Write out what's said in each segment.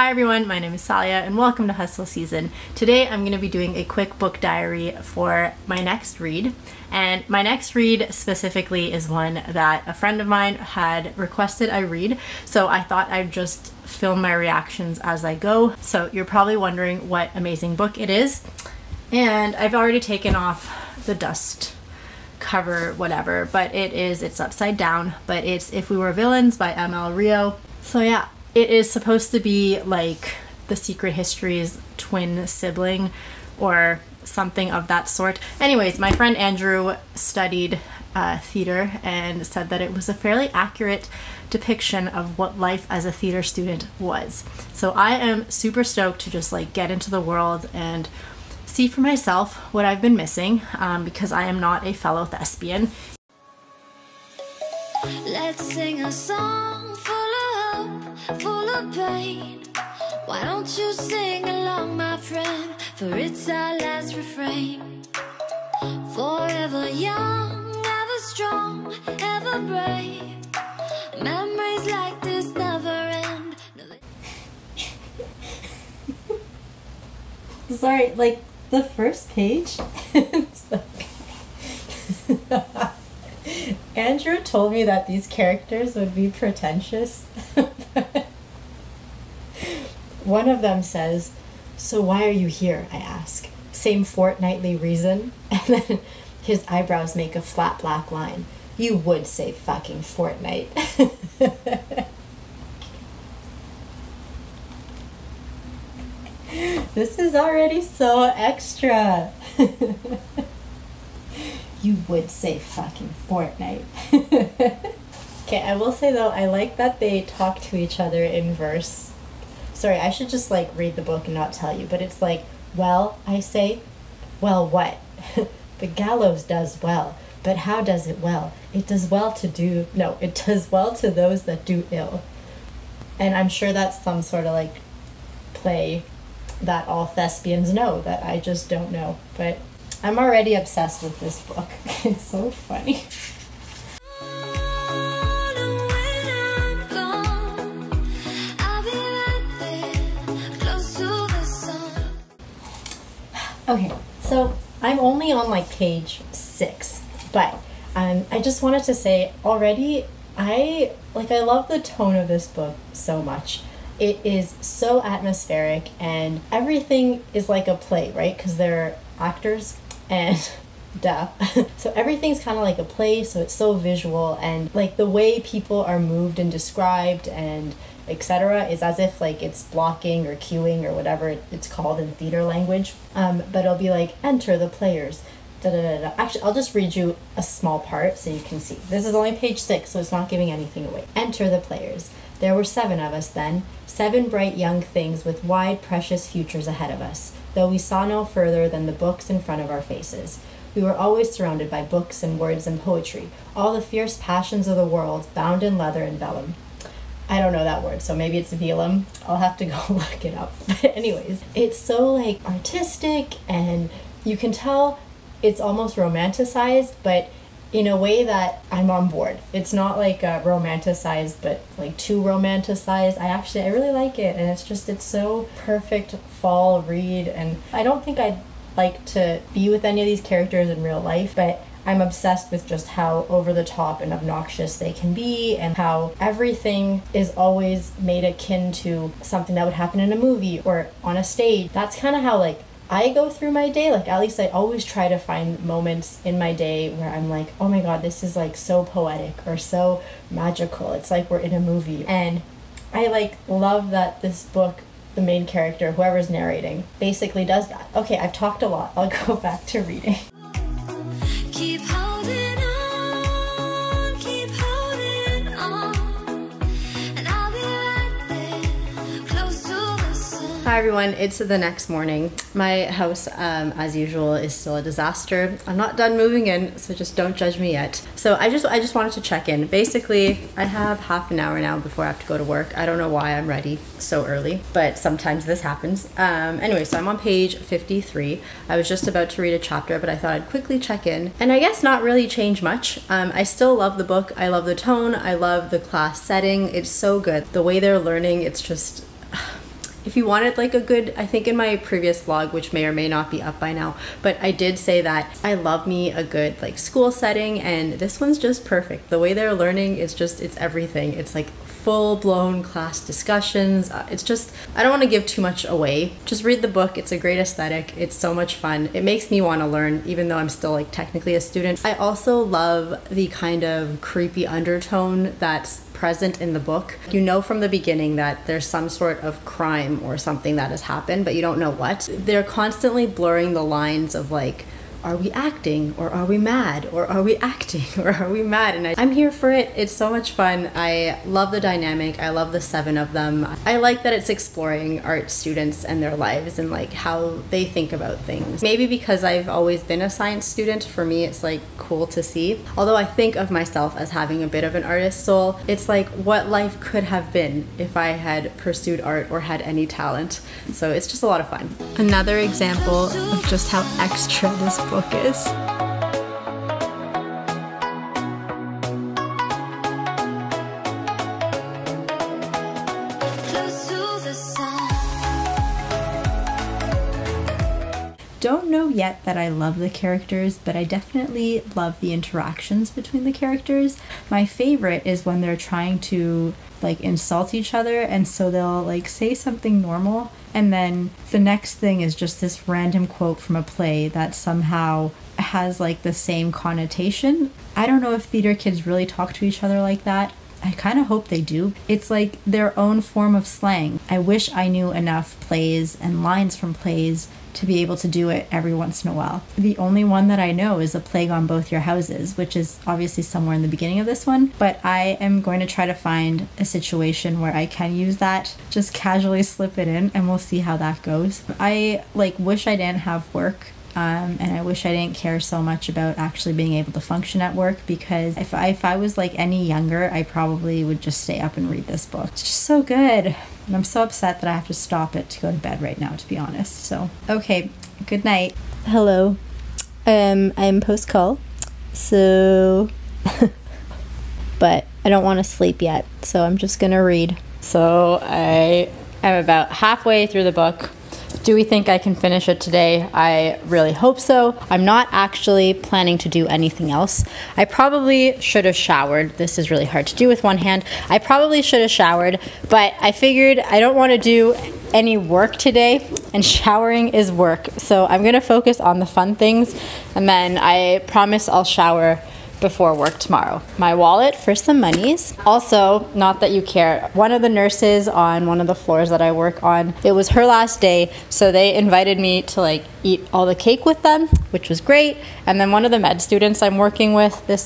Hi everyone, my name is Salia and welcome to HustleSZN. Today I'm going to be doing a quick book diary for my next read. And my next read specifically is one that a friend of mine had requested I read, so I thought I'd just film my reactions as I go. So you're probably wondering what amazing book it is. And I've already taken off the dust cover, whatever, but it's upside down, but it's If We Were Villains by M.L. Rio. So yeah. It is supposed to be like The Secret Histories twin sibling or something of that sort. Anyways, my friend Andrew studied theater and said that it was a fairly accurate depiction of what life as a theater student was. So I am super stoked to just like get into the world and see for myself what I've been missing because I am not a fellow thespian. Let's sing a song full of hope, full of pain. Why don't you sing along, my friend? For it's our last refrain. Forever young, ever strong, ever brave. Memories like this never end. Sorry, like the first page. Andrew told me that these characters would be pretentious. One of them says, "So why are you here?" I ask. "Same fortnightly reason?" And then his eyebrows make a flat black line. "You would say fucking fortnight." This is already so extra. You would say fucking fortnight. Okay, I will say though, I like that they talk to each other in verse. Sorry, I should just like read the book and not tell you, but it's like, "Well," I say, "well what?" "The gallows does well, but how does it well? It does well to do, no, it does well to those that do ill." And I'm sure that's some sort of like play that all thespians know that I just don't know, but I'm already obsessed with this book. It's so funny. Okay, so I'm only on like page 6, but I just wanted to say already I love the tone of this book so much. It is so atmospheric and everything is like a play, right? Because they're actors and duh. So everything's kind of like a play, so it's so visual, and like the way people are moved and described and etc. is as if like it's blocking or cueing or whatever it's called in theater language. But it'll be like, "Enter the players." Da, da, da, da. Actually, I'll just read you a small part so you can see. This is only page 6, so it's not giving anything away. "Enter the players. There were 7 of us then, 7 bright young things with wide, precious futures ahead of us, though we saw no further than the books in front of our faces. We were always surrounded by books and words and poetry, all the fierce passions of the world, bound in leather and vellum." I don't know that word, so maybe it's velum. I'll have to go look it up. But anyways, it's so like artistic, and you can tell it's almost romanticized, but in a way that I'm on board. It's not like romanticized, but like too romanticized. I really like it, and it's so perfect fall read, and I don't think I'd like to be with any of these characters in real life, but I'm obsessed with just how over the top and obnoxious they can be, and how everything is always made akin to something that would happen in a movie or on a stage. That's kind of how like I go through my day. Like, at least I always try to find moments in my day where I'm like, oh my god, this is like so poetic or so magical. It's like we're in a movie. And I like love that this book, the main character, whoever's narrating, basically does that. Okay, I've talked a lot. I'll go back to reading. Keep holding on, keep holding on, and I'll be right there, close to the sun. Hi everyone, it's the next morning. My house, as usual, is still a disaster. I'm not done moving in, so just don't judge me yet. So I just wanted to check in. Basically, I have half an hour now before I have to go to work. I don't know why I'm ready so early, but sometimes this happens. Anyway, so I'm on page 53. I was just about to read a chapter, but I thought I'd quickly check in. And I guess not really change much. I still love the book. I love the tone. I love the class setting. It's so good. The way they're learning, it's just... If you wanted like a good, I think in my previous vlog, which may or may not be up by now, but I did say that I love me a good like school setting, and this one's just perfect. The way they're learning is just, it's everything. It's like full-blown class discussions. It's just, I don't want to give too much away. Just read the book. It's a great aesthetic. It's so much fun. It makes me want to learn, even though I'm still like technically a student. I also love the kind of creepy undertone that's present in the book. You know from the beginning that there's some sort of crime or something that has happened, but you don't know what. They're constantly blurring the lines of like, are we acting, or are we mad, or are we acting, or are we mad? And I'm here for it. It's so much fun. I love the dynamic. I love the 7 of them. I like that it's exploring art students and their lives and like how they think about things. Maybe because I've always been a science student, for me it's like cool to see. Although I think of myself as having a bit of an artist soul, it's like what life could have been if I had pursued art or had any talent. So it's just a lot of fun. Another example of just how extra this book is. Don't know yet that I love the characters, but I definitely love the interactions between the characters. My favorite is when they're trying to like insult each other, and so they'll like say something normal, and then the next thing is just this random quote from a play that somehow has like the same connotation. I don't know if theater kids really talk to each other like that. I kind of hope they do. It's like their own form of slang. I wish I knew enough plays and lines from plays to be able to do it every once in a while. The only one that I know is A Plague on Both Your Houses, which is obviously somewhere in the beginning of this one, but I am going to try to find a situation where I can use that, just casually slip it in, and we'll see how that goes. I like wish I didn't have work. And I wish I didn't care so much about actually being able to function at work, because if I was like any younger, I probably would just stay up and read this book. It's just so good. And I'm so upset that I have to stop it to go to bed right now, to be honest. So, okay, good night. Hello. I'm post-call, so... but I don't want to sleep yet, so I'm just gonna read. So I am about halfway through the book. Do we think I can finish it today? I really hope so. I'm not actually planning to do anything else. I probably should have showered. This is really hard to do with one hand. I probably should have showered, but I figured I don't want to do any work today, and showering is work. So I'm gonna focus on the fun things, and then I promise I'll shower before work tomorrow. My wallet for some monies. Also, not that you care, one of the nurses on one of the floors that I work on, it was her last day, so they invited me to like eat all the cake with them, which was great. And then one of the med students I'm working with, one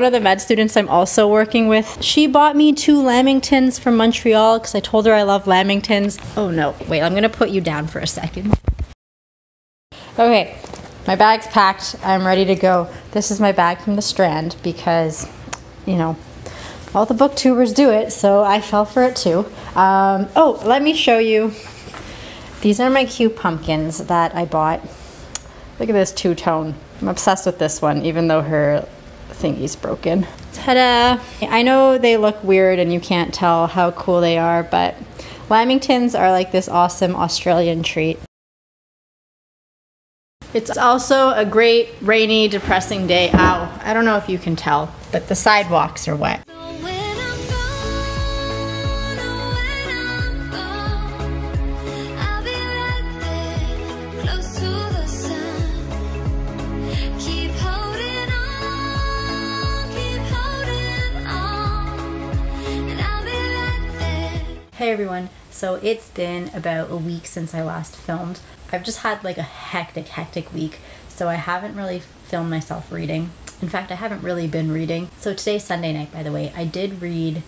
of the med students I'm also working with, she bought me 2 lamingtons from Montreal because I told her I love lamingtons. Oh no, wait, I'm gonna put you down for a second. Okay. My bag's packed. I'm ready to go. This is my bag from the Strand because, you know, all the booktubers do it, so I fell for it too. Oh, let me show you. These are my cute pumpkins that I bought. Look at this two-tone. I'm obsessed with this one, even though her thingy's broken. Ta-da! I know they look weird and you can't tell how cool they are, but lamingtons are like this awesome Australian treat. It's also a great rainy, depressing day. Ow, I don't know if you can tell, but the sidewalks are wet. Hey everyone, so it's been about a week since I last filmed. I've just had like a hectic week, so I haven't really filmed myself reading. In fact, I haven't really been reading. So today's Sunday night, by the way. I did read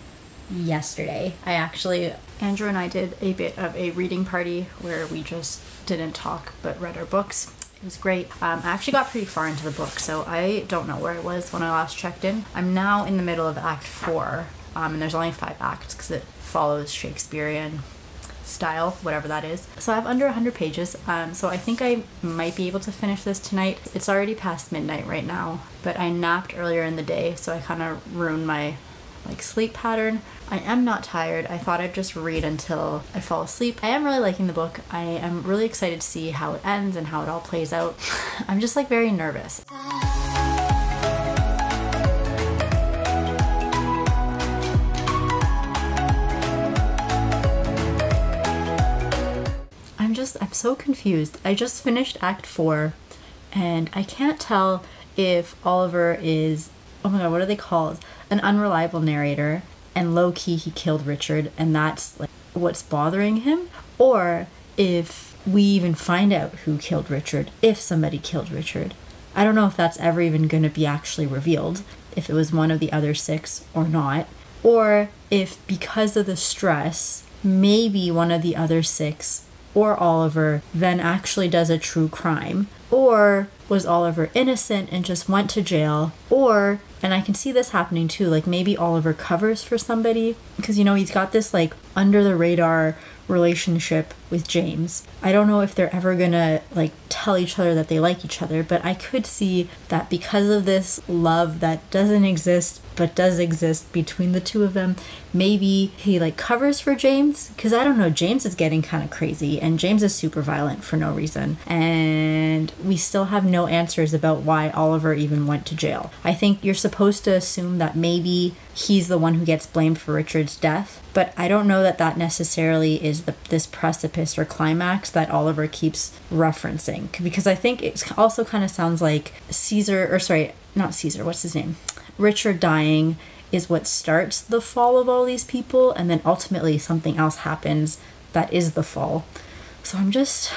yesterday. Andrew and I did a bit of a reading party where we just didn't talk but read our books. It was great. I actually got pretty far into the book, so I don't know where I was when I last checked in. I'm now in the middle of Act 4, and there's only 5 acts because it follows Shakespearean style, whatever that is. So I have under 100 pages, so I think I might be able to finish this tonight. It's already past midnight right now, but I napped earlier in the day, so I kind of ruined my like sleep pattern. I am not tired. I thought I'd just read until I fall asleep. I am really liking the book. I am really excited to see how it ends and how it all plays out. I'm just like very nervous. I'm so confused. I just finished Act 4 and I can't tell if Oliver is, oh my god, what are they called? An unreliable narrator, and low-key he killed Richard and that's like what's bothering him, or if we even find out who killed Richard, if somebody killed Richard. I don't know if that's ever even going to be actually revealed, if it was one of the other 6 or not, or if because of the stress, maybe one of the other 6 or Oliver then actually does a true crime, or was Oliver innocent and just went to jail, or, and I can see this happening too, like maybe Oliver covers for somebody because, you know, he's got this like under the radar relationship with James. I don't know if they're ever gonna like tell each other that they like each other, but I could see that because of this love that doesn't exist but does exist between the two of them, maybe he like covers for James, because I don't know, James is getting kind of crazy and James is super violent for no reason, and we still have no answers about why Oliver even went to jail. I think you're supposed to assume that maybe he's the one who gets blamed for Richard's death, but I don't know that that necessarily is this precipice or climax that Oliver keeps referencing, because I think it also kind of sounds like Richard dying is what starts the fall of all these people, and then ultimately something else happens that is the fall. So I'm just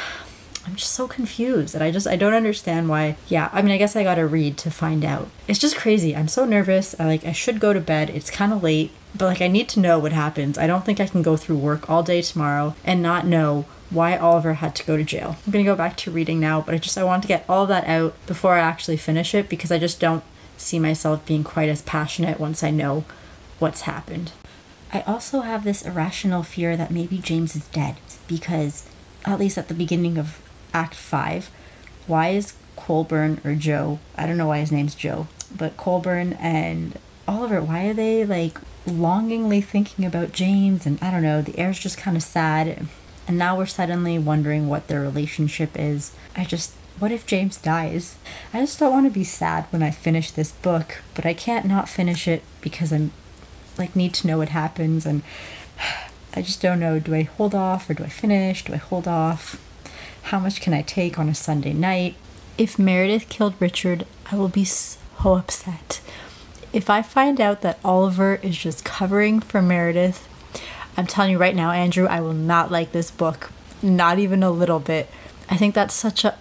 so confused, and I don't understand why. Yeah, I mean, I guess I gotta read to find out. It's just crazy. I'm so nervous. I should go to bed. It's kind of late, but like I need to know what happens. I don't think I can go through work all day tomorrow and not know why Oliver had to go to jail. I'm gonna go back to reading now, but I want to get all that out before I actually finish it, because I just don't see myself being quite as passionate once I know what's happened. I also have this irrational fear that maybe James is dead, because at least at the beginning of Act 5, why is Colburn or Joe, I don't know why his name's Joe, but Colburn and Oliver, why are they like longingly thinking about James? And I don't know, the air's just kind of sad, and now we're suddenly wondering what their relationship is. What if James dies? I just don't want to be sad when I finish this book, but I can't not finish it because I'm like need to know what happens, and I just don't know. Do I hold off or do I finish? Do I hold off? How much can I take on a Sunday night? If Meredith killed Richard, I will be so upset. If I find out that Oliver is just covering for Meredith, I'm telling you right now, Andrew, I will not like this book. Not even a little bit. I think that's such a...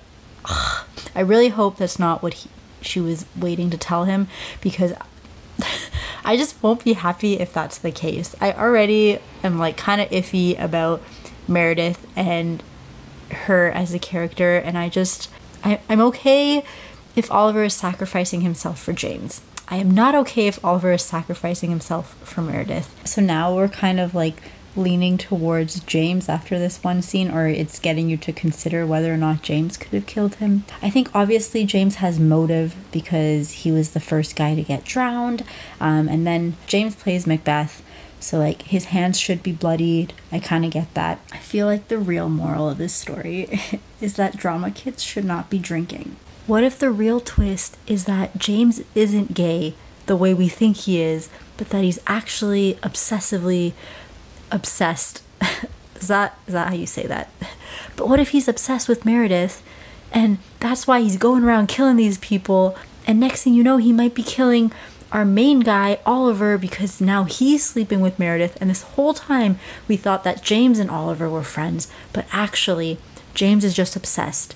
I really hope that's not what she was waiting to tell him, because I just won't be happy if that's the case. I already am like kind of iffy about Meredith and her as a character, and I'm okay if Oliver is sacrificing himself for James. I am not okay if Oliver is sacrificing himself for Meredith. So now we're kind of like leaning towards James after this one scene, or it's getting you to consider whether or not James could have killed him. I think obviously James has motive because he was the first guy to get drowned, and then James plays Macbeth, so like his hands should be bloodied. I kind of get that. I feel like the real moral of this story is that drama kids should not be drinking. What if the real twist is that James isn't gay the way we think he is, but that he's actually obsessively obsessed? Is that how you say that? But what if he's obsessed with Meredith, and that's why he's going around killing these people, and next thing you know he might be killing our main guy Oliver because now he's sleeping with Meredith, and this whole time we thought that James and Oliver were friends, but actually James is just obsessed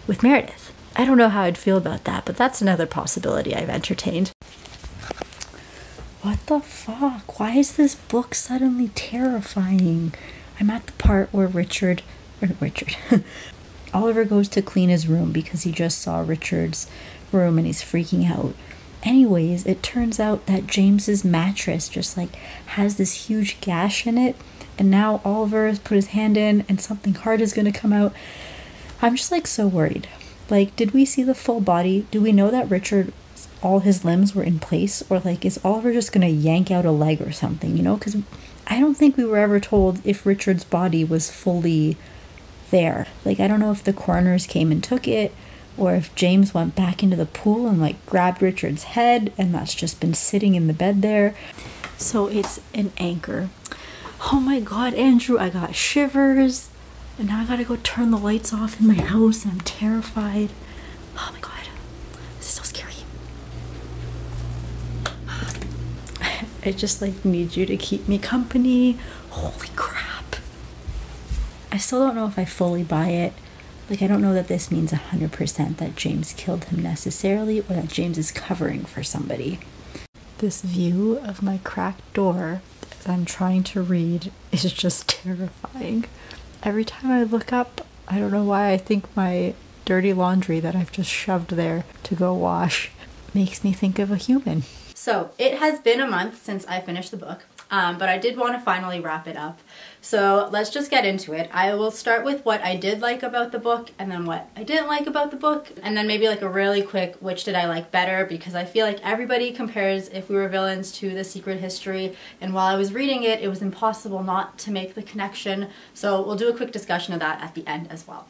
with Meredith. I don't know how I'd feel about that, but that's another possibility I've entertained. What the fuck? Why is this book suddenly terrifying? I'm at the part where Oliver goes to clean his room because he just saw Richard's room and he's freaking out. Anyways, it turns out that James's mattress just like has this huge gash in it, and now Oliver has put his hand in and something hard is gonna come out. I'm just like so worried. Like, did we see the full body? Do we know that Richard all his limbs were in place, or like is Oliver just gonna yank out a leg or something, you know? Because I don't think we were ever told if Richard's body was fully there. Like, I don't know if the coroners came and took it, or if James went back into the pool and like grabbed Richard's head and that's just been sitting in the bed there. So it's an anchor. Oh my god, Andrew, I got shivers. And now I gotta go turn the lights off in my house and I'm terrified. Oh my god. This is so scary. I just like need you to keep me company. Holy crap. I still don't know if I fully buy it. Like, I don't know that this means 100% that James killed him necessarily, or that James is covering for somebody. This view of my cracked door that I'm trying to read is just terrifying. Every time I look up, I don't know why, I think my dirty laundry that I've just shoved there to go wash makes me think of a human. So it has been a month since I finished the book, but I did want to finally wrap it up. So let's just get into it. I will start with what I did like about the book, and then what I didn't like about the book, and then maybe like a really quick which did I like better, because I feel like everybody compares If We Were Villains to The Secret History, and while I was reading it, it was impossible not to make the connection. So we'll do a quick discussion of that at the end as well.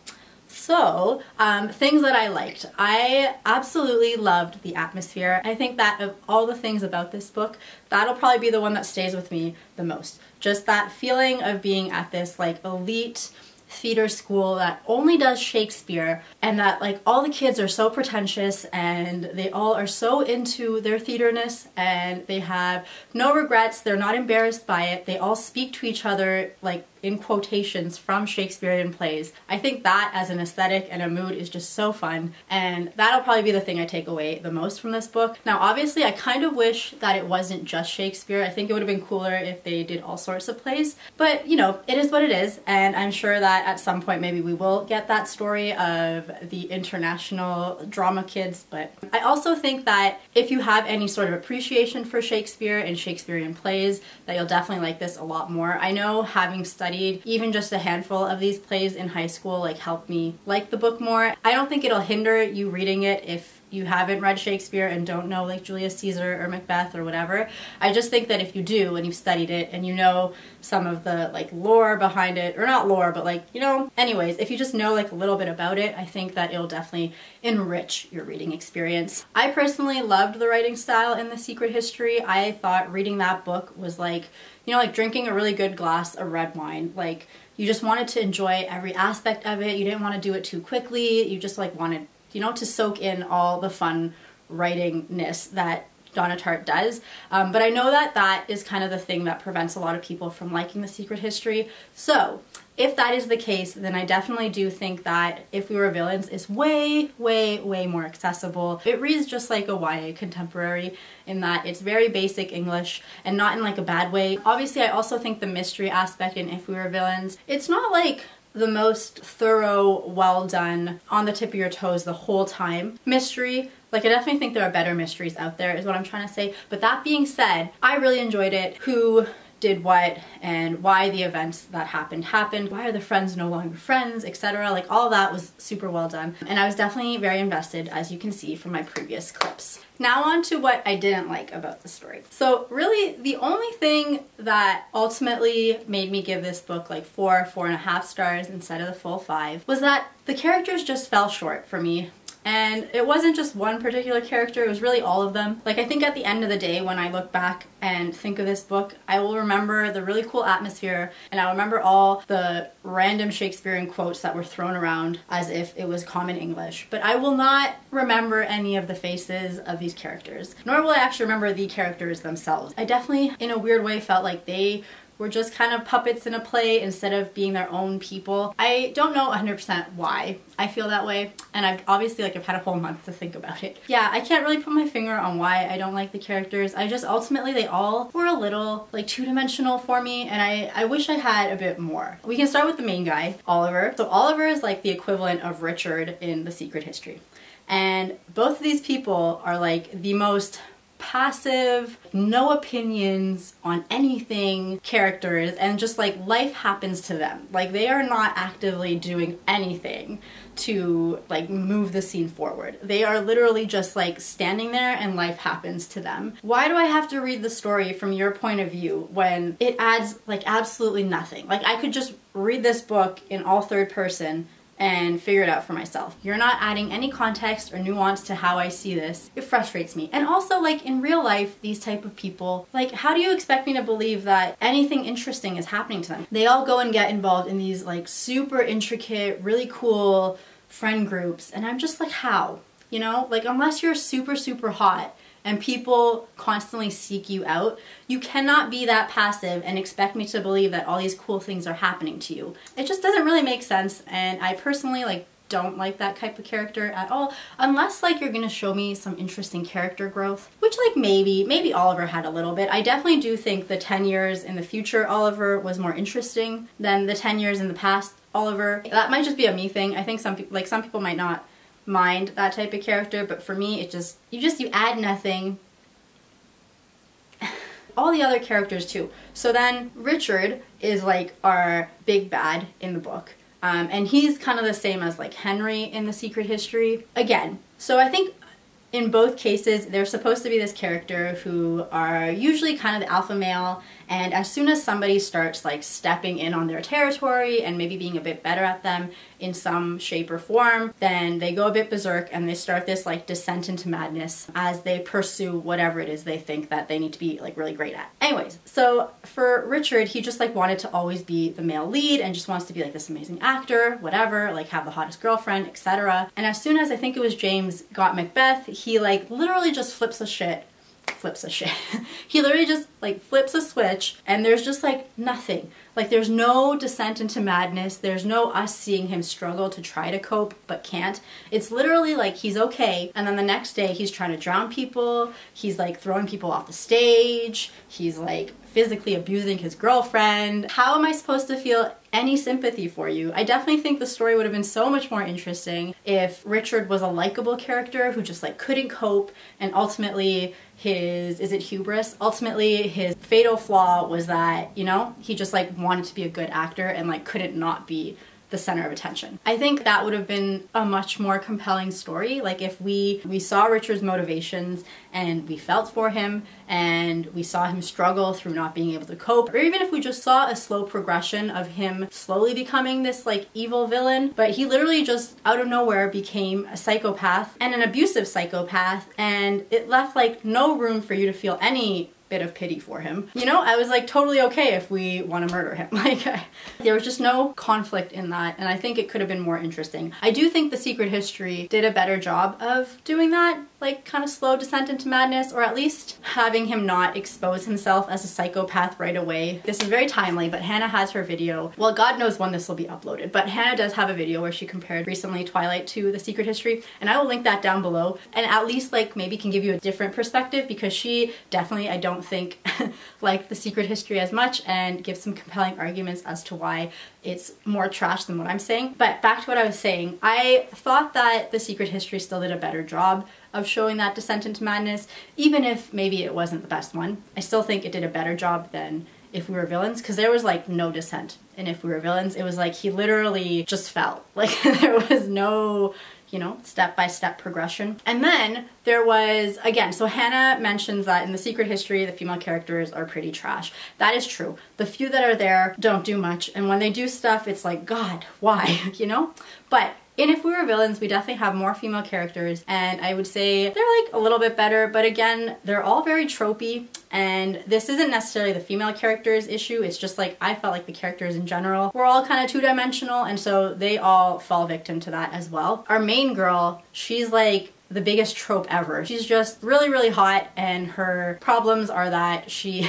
So, things that I liked. I absolutely loved the atmosphere. I think that of all the things about this book, that'll probably be the one that stays with me the most. Just that feeling of being at this like elite theater school that only does Shakespeare, and that like all the kids are so pretentious and they all are so into their theaterness and they have no regrets, they're not embarrassed by it, they all speak to each other like in quotations from Shakespearean plays. I think that as an aesthetic and a mood is just so fun, and that'll probably be the thing I take away the most from this book. Now obviously I kind of wish that it wasn't just Shakespeare. I think it would have been cooler if they did all sorts of plays, but you know, it is what it is, and I'm sure that at some point maybe we will get that story of the international drama kids. But I also think that if you have any sort of appreciation for Shakespeare and Shakespearean plays, that you'll definitely like this a lot more. I know having studied even just a handful of these plays in high school like helped me like the book more. I don't think it'll hinder you reading it if you haven't read Shakespeare and don't know like Julius Caesar or Macbeth or whatever. I just think that if you do and you've studied it and you know some of the like lore behind it, or not lore, but like, you know, anyways, if you just know like a little bit about it, I think that it'll definitely enrich your reading experience. I personally loved the writing style in The Secret History. I thought reading that book was like, you know, like drinking a really good glass of red wine. Like, you just wanted to enjoy every aspect of it. You didn't want to do it too quickly. You just like wanted, you know, to soak in all the fun writingness that Donna Tartt does. But I know that that is kind of the thing that prevents a lot of people from liking The Secret History. So if that is the case, then I definitely do think that If We Were Villains is way, way, way more accessible. It reads just like a YA contemporary in that it's very basic English, and not in like a bad way. Obviously, I also think the mystery aspect in If We Were Villains, it's not like the most thorough, well done, on the tip of your toes the whole time mystery. Like, I definitely think there are better mysteries out there is what I'm trying to say. But that being said, I really enjoyed it. Who did what, and why the events that happened, why are the friends no longer friends, etc. Like, all that was super well done, and I was definitely very invested, as you can see from my previous clips. Now on to what I didn't like about the story. So really the only thing that ultimately made me give this book like 4.5 stars instead of the full 5 was that the characters just fell short for me. And it wasn't just one particular character, it was really all of them. Like, I think at the end of the day, when I look back and think of this book, I will remember the really cool atmosphere, and I'll remember all the random Shakespearean quotes that were thrown around as if it was common English. But I will not remember any of the faces of these characters, nor will I actually remember the characters themselves. I definitely, in a weird way, felt like they were just kind of puppets in a play instead of being their own people. I don't know 100% why I feel that way, and I've obviously I've had a whole month to think about it. Yeah, I can't really put my finger on why I don't like the characters. I just ultimately they all were a little like two-dimensional for me, and I wish I had a bit more. We can start with the main guy, Oliver. So Oliver is like the equivalent of Richard in The Secret History. And both of these people are like the most passive, no opinions on anything characters, and just like life happens to them. Like they are not actively doing anything to like move the scene forward. They are literally just like standing there and life happens to them. Why do I have to read the story from your point of view when it adds like absolutely nothing? Like I could just read this book in all third person and figure it out for myself. You're not adding any context or nuance to how I see this. It frustrates me. And also, like in real life, these type of people, like how do you expect me to believe that anything interesting is happening to them? They all go and get involved in these like super intricate, really cool friend groups, and I'm just like, how? You know, like unless you're super, super hot and people constantly seek you out, you cannot be that passive and expect me to believe that all these cool things are happening to you. It just doesn't really make sense, and I personally like don't like that type of character at all, unless like you're gonna show me some interesting character growth, which like maybe Oliver had a little bit. I definitely do think the 10 years in the future Oliver was more interesting than the 10 years in the past Oliver. That might just be a me thing. I think some people might not mind that type of character, but for me it just you add nothing. All the other characters too. So then Richard is like our big bad in the book, and he's kind of the same as like Henry in The Secret History again. So I think in both cases they're supposed to be this character who are usually kind of the alpha male, and as soon as somebody starts like stepping in on their territory and maybe being a bit better at them in some shape or form, then they go a bit berserk and they start this like descent into madness as they pursue whatever it is they think that they need to be like really great at. Anyways, so for Richard, he just like wanted to always be the male lead and just wants to be like this amazing actor, whatever, like have the hottest girlfriend, etc. And as soon as I think it was James got Macbeth, he like literally just flips a shit. He literally just like flips a switch, and there's just like nothing. Like there's no descent into madness. There's no us seeing him struggle to try to cope but can't. It's literally like he's okay, and then the next day he's trying to drown people. He's like throwing people off the stage. He's like physically abusing his girlfriend. How am I supposed to feel any sympathy for you? I definitely think the story would have been so much more interesting if Richard was a likable character who just like couldn't cope, and ultimately is it hubris? Ultimately his fatal flaw was that, you know, he just like wanted to be a good actor and like couldn't not be the center of attention. I think that would have been a much more compelling story. Like if we saw Richard's motivations and we felt for him and we saw him struggle through not being able to cope, or even if we just saw a slow progression of him slowly becoming this like evil villain, but he literally just out of nowhere became a psychopath and an abusive psychopath, and it left like no room for you to feel any bit of pity for him. You know, I was like totally okay if we want to murder him. Like there was just no conflict in that, and I think it could have been more interesting. I do think The Secret History did a better job of doing that, like kind of slow descent into madness, or at least having him not expose himself as a psychopath right away. This is very timely, but Hannah has her video. Well, God knows when this will be uploaded, but Hannah does have a video where she compared recently Twilight to The Secret History, and I will link that down below, and at least like maybe can give you a different perspective, because she definitely, I don't think like The Secret History as much, and gives some compelling arguments as to why it's more trash than what I'm saying. But back to what I was saying, I thought that The Secret History still did a better job of showing that descent into madness, even if maybe it wasn't the best one. I still think it did a better job than If We Were Villains, because there was like no descent in If We Were Villains. It was like he literally just fell. Like there was no, you know, step-by-step progression. And then there was, again, so Hannah mentions that in The Secret History, the female characters are pretty trash. That is true. The few that are there don't do much, and when they do stuff, it's like, God, why, you know? But in If We Were Villains, we definitely have more female characters, and I would say they're like a little bit better, but again, they're all very tropey, and this isn't necessarily the female characters issue. It's just like I felt like the characters in general were all kind of two-dimensional, and so they all fall victim to that as well. Our main girl, she's like the biggest trope ever. She's just really, really hot, and her problems are that she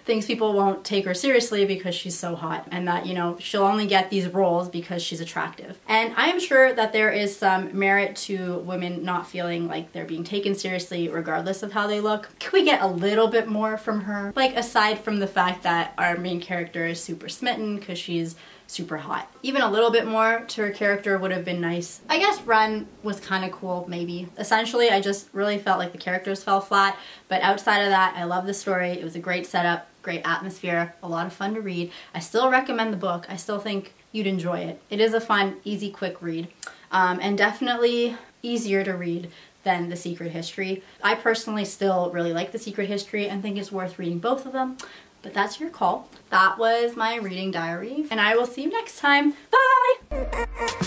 thinks people won't take her seriously because she's so hot, and that, you know, she'll only get these roles because she's attractive. And I'm sure that there is some merit to women not feeling like they're being taken seriously regardless of how they look. Can we get a little bit more from her? Like, aside from the fact that our main character is super smitten because she's super hot. Even a little bit more to her character would have been nice. I guess Ren was kind of cool, maybe. essentially I just really felt like the characters fell flat, but outside of that, I love the story. It was a great setup, great atmosphere, a lot of fun to read. I still recommend the book. I still think you'd enjoy it. It is a fun, easy, quick read, and definitely easier to read than The Secret History. I personally still really like The Secret History and think it's worth reading both of them, but that's your call. That was my reading diary, and I will see you next time. Bye!